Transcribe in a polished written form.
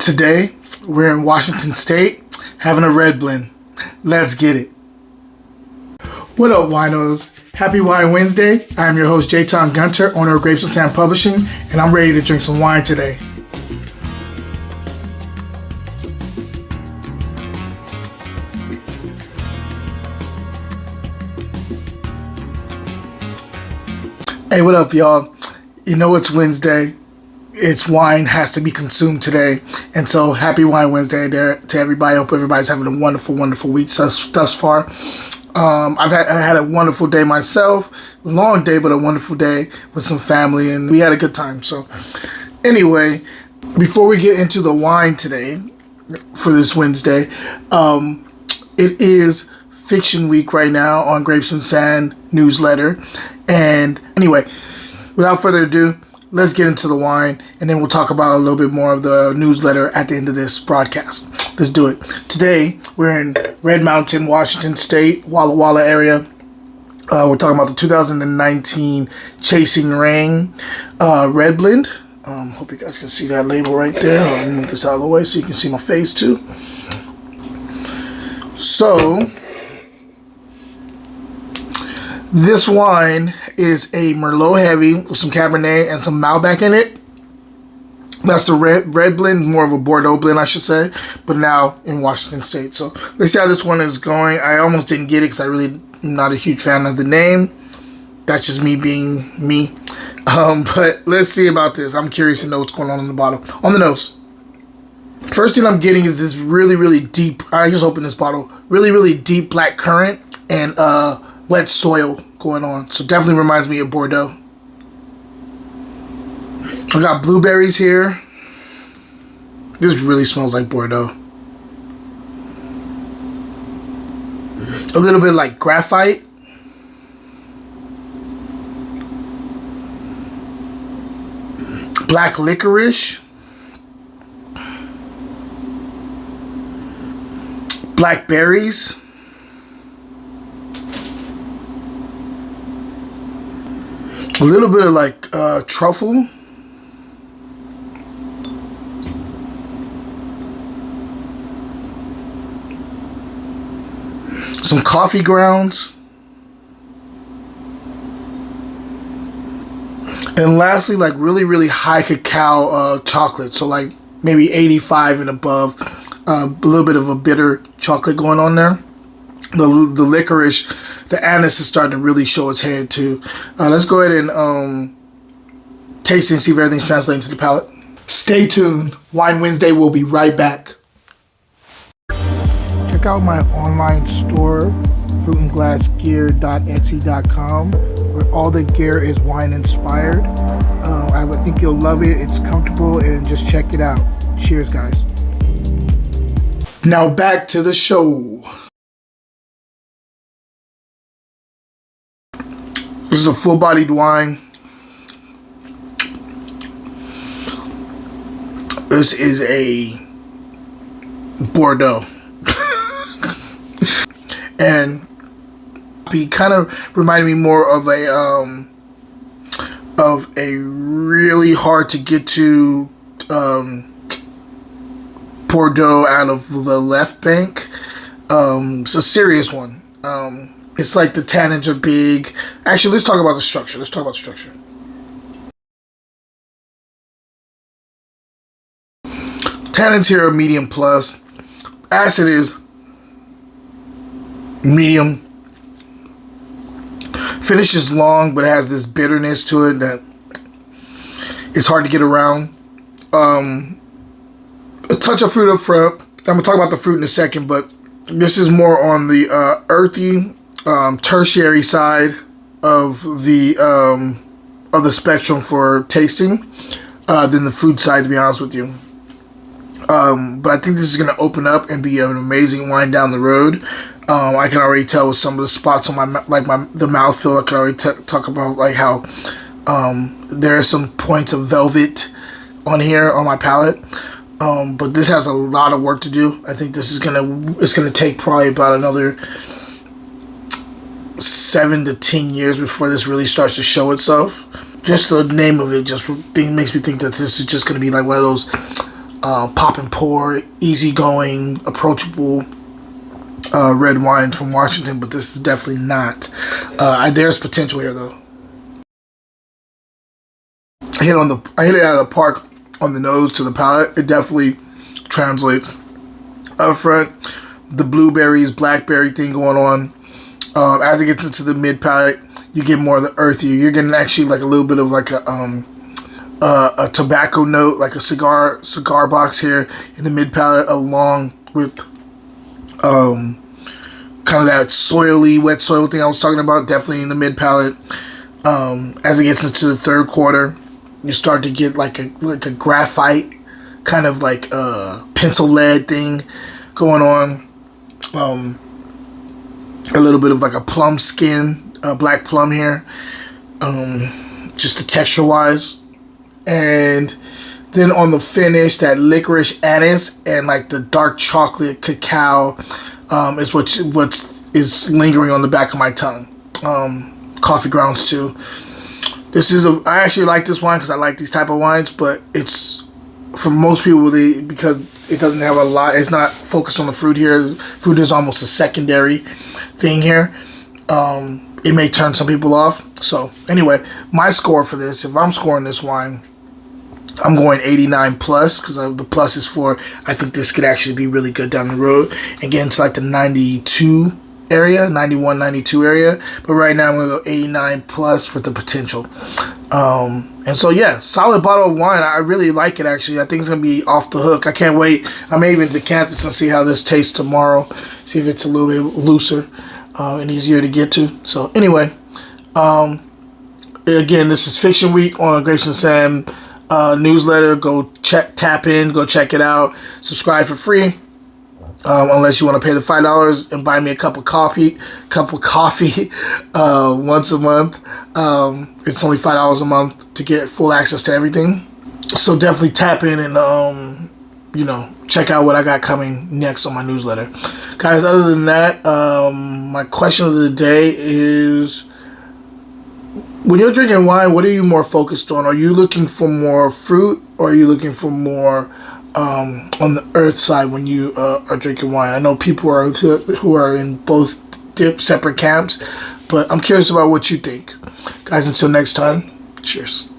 Today, we're in Washington State having a red blend. Let's get it. What up, winos? Happy Wine Wednesday. I am your host, Jayton Gunter, owner of Grapes and Sand Publishing, and I'm ready to drink some wine today. Hey, what up, y'all? You know it's Wednesday. It's wine has to be consumed today. And so happy Wine Wednesday there to everybody. I hope everybody's having a wonderful, wonderful week thus far. I had a wonderful day myself. Long day, but a wonderful day with some family, and we had a good time. So anyway, before we get into the wine today for this Wednesday, it is Fiction Week right now on Grapes and Sand newsletter. And anyway, without further ado, let's get into the wine, and then we'll talk about a little bit more of the newsletter at the end of this broadcast. Let's do it. Today, we're in Red Mountain, Washington State, Walla Walla area. We're talking about the 2019 Chasing Rain Red Blend. Hope you guys can see that label right there. I'll move this out of the way so you can see my face too. So, this wine is a Merlot heavy with some Cabernet and some Malbec in it. That's the red blend, more of a Bordeaux blend, I should say, but now in Washington State. So let's see how this one is going. I almost didn't get it because I really am not a huge fan of the name. That's just me being me. But let's see about this. I'm curious to know what's going on the bottle. On the nose. First thing I'm getting is this really, really deep, I just opened this bottle, really, really deep black currant and wet soil going on. So definitely reminds me of Bordeaux. I got blueberries here. This really smells like Bordeaux. A little bit like graphite. Black licorice. Blackberries. A little bit of like truffle. Some coffee grounds. And lastly, like really, really high cacao chocolate. So like maybe 85 and above. A little bit of a bitter chocolate going on there. The licorice, the anise is starting to really show its head too. Let's go ahead and taste it and see if everything's translating to the palate. Stay tuned. Wine Wednesday will be right back. Check out my online store, fruitandglassgear.etsy.com, where all the gear is wine inspired. I would think you'll love it. It's comfortable, and just check it out. Cheers, guys. Now back to the show. This is a full-bodied wine. This is a Bordeaux. And he kind of reminded me more of a really hard to get to Bordeaux out of the left bank. It's a serious one. It's like the tannins are big. Actually, let's talk about the structure. Tannins here are medium plus. Acid is medium. Finish is long, but it has this bitterness to it that is hard to get around. A touch of fruit up front. I'm going to talk about the fruit in a second, but this is more on the earthy, tertiary side of the spectrum for tasting than the food side, to be honest with you. But I think this is going to open up and be an amazing wine down the road. I can already tell with some of the spots on the mouthfeel. I can already talk about like how there are some points of velvet on here on my palate. But this has a lot of work to do. I think this is gonna take probably about another 7 to 10 years before this really starts to show itself. Just the name of it just makes me think that this is just gonna be like one of those pop and pour, easygoing, approachable red wines from Washington, but this is definitely not. There's potential here though. I hit it out of the park on the nose to the palate. It definitely translates up front. The blueberries, blackberry thing going on. As it gets into the mid palate, you get more of the earthy. You're getting actually like a little bit of like a tobacco note, like a cigar box here in the mid palate, along with kind of that soily, wet soil thing I was talking about. Definitely in the mid palate. As it gets into the third quarter, you start to get like a graphite kind of like pencil lead thing going on. A little bit of like a plum skin, black plum here, just the texture wise. And then on the finish, that licorice anise and like the dark chocolate cacao is what is lingering on the back of my tongue. Coffee grounds too. I actually like this wine because I like these type of wines, but it's for most people because it doesn't have a lot. It's not focused on the fruit here. Fruit is almost a secondary thing here. It may turn some people off. So anyway, my score for this, if I'm scoring this wine, I'm going 89 plus because the plus is for I think this could actually be really good down the road and get into like the 92 area, 91, 92 area. But right now I'm going to go 89 plus for the potential. And so yeah, solid bottle of wine. I really like it actually. I think it's going to be off the hook. I can't wait. I may even decant this and see how this tastes tomorrow. See if it's a little bit looser and easier to get to. So anyway, again, this is Fiction Week on Grapes and Sam newsletter. Go tap in, go check it out. Subscribe for free. Unless you want to pay the $5 and buy me a cup of coffee once a month. It's only $5 a month to get full access to everything. So definitely tap in and check out what I got coming next on my newsletter. Guys, other than that, my question of the day is, when you're drinking wine, what are you more focused on? Are you looking for more fruit, or are you looking for more on the earth side when you are drinking wine? I know people who are in both separate camps, but I'm curious about what you think. Guys, until next time, cheers.